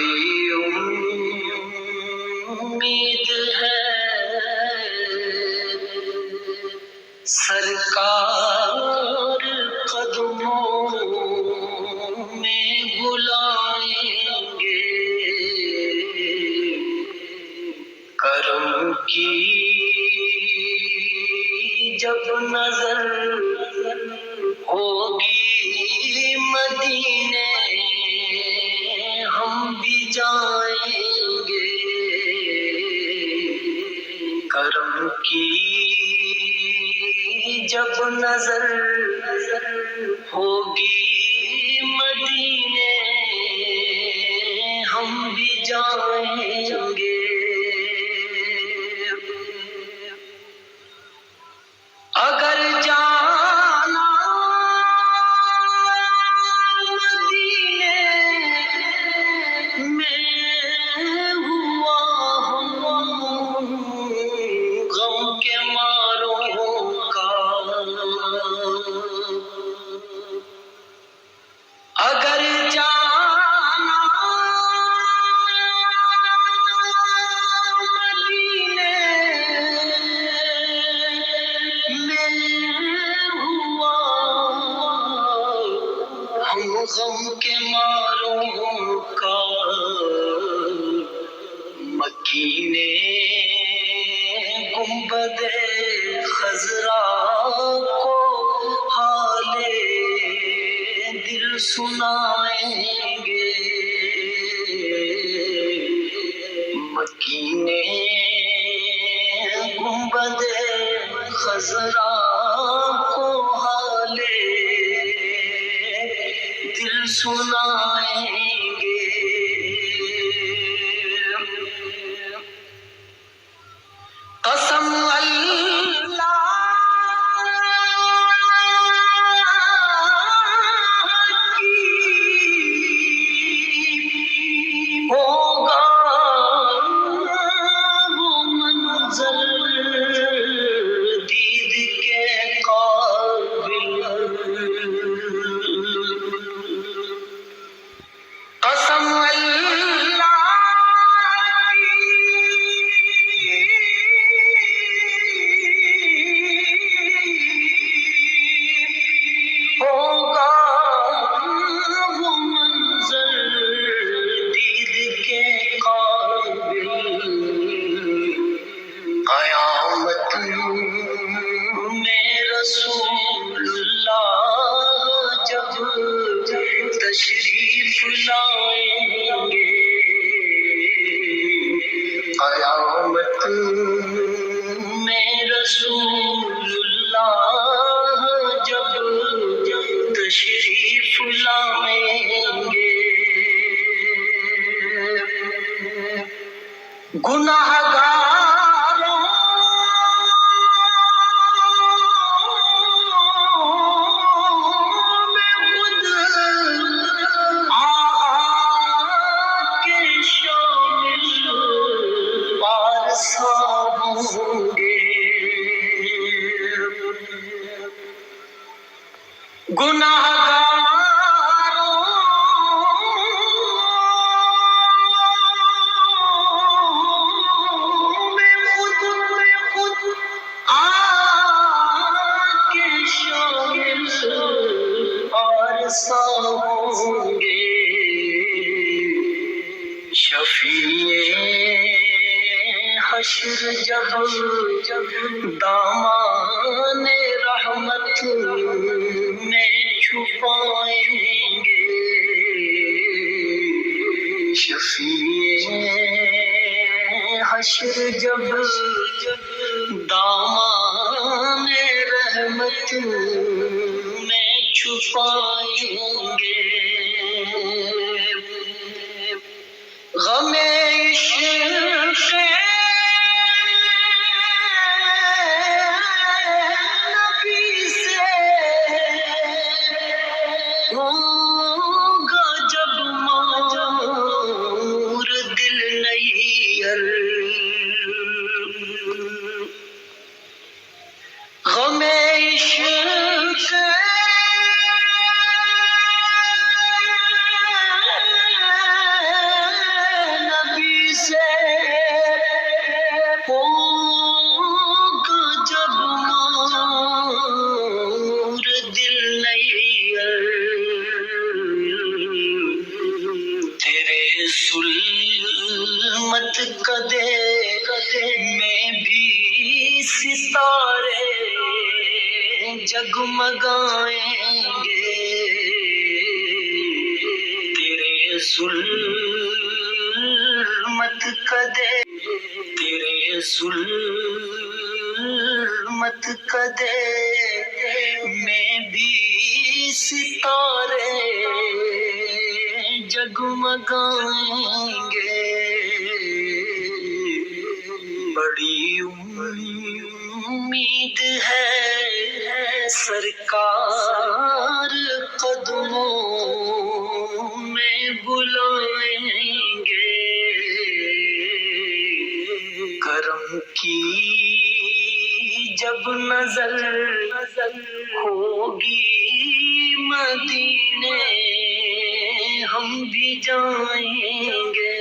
بڑی امید ہے سرکار قدموں میں بلائیں گے، کرم کی جب نظر ہوگی مدینے ہم بھی جائیں گے، کرم کی جب نظر ہوگی مدینے ہم بھی جائیں گے۔ اگر جانا مدینے میں ہوا ہم غم کے ماروں کا، اگر جانا مدینے میں ہوا ہم غم کے ماروں کا، مکی نے گنبد خضرا کو حال دل سنائیں گے، مکی نے گنبد خضرا کو حال دل سنائیں گے۔ قسم اللہ کی ہوگا وہ منظر دید کے قابل، قسم اللہ ہوگا وہ منظر دید کے قابل، قیامت میں رسول اللہ جب تشریف لائیں گے، قیامت میں رسول اللہ جب تشریف لائیں گے، گناہگاروں میں خود آ کے شامل پارسا ہوں گے، گناہگاروں میں خود آ کے شامل پارسا ہوں گے، شفیع حشر جب دامان رحمت میں چھپائیں گے، شفیع حشر جب دامان رحمت میں چھپائیں گے، غم عشق نبی سے ہوگا جب مور دل نیر، غم عشق کدے میں بھی ستارے جگمگائیں گے، تیرے ظلمت کدے، تیرے ظلمت کدے میں بھی ستارے جگمگائیں گے، بڑی امید ہے سرکار قدموں میں بلائیں گے، کرم کی جب نظر ہوگی مدینے ہم بھی جائیں گے،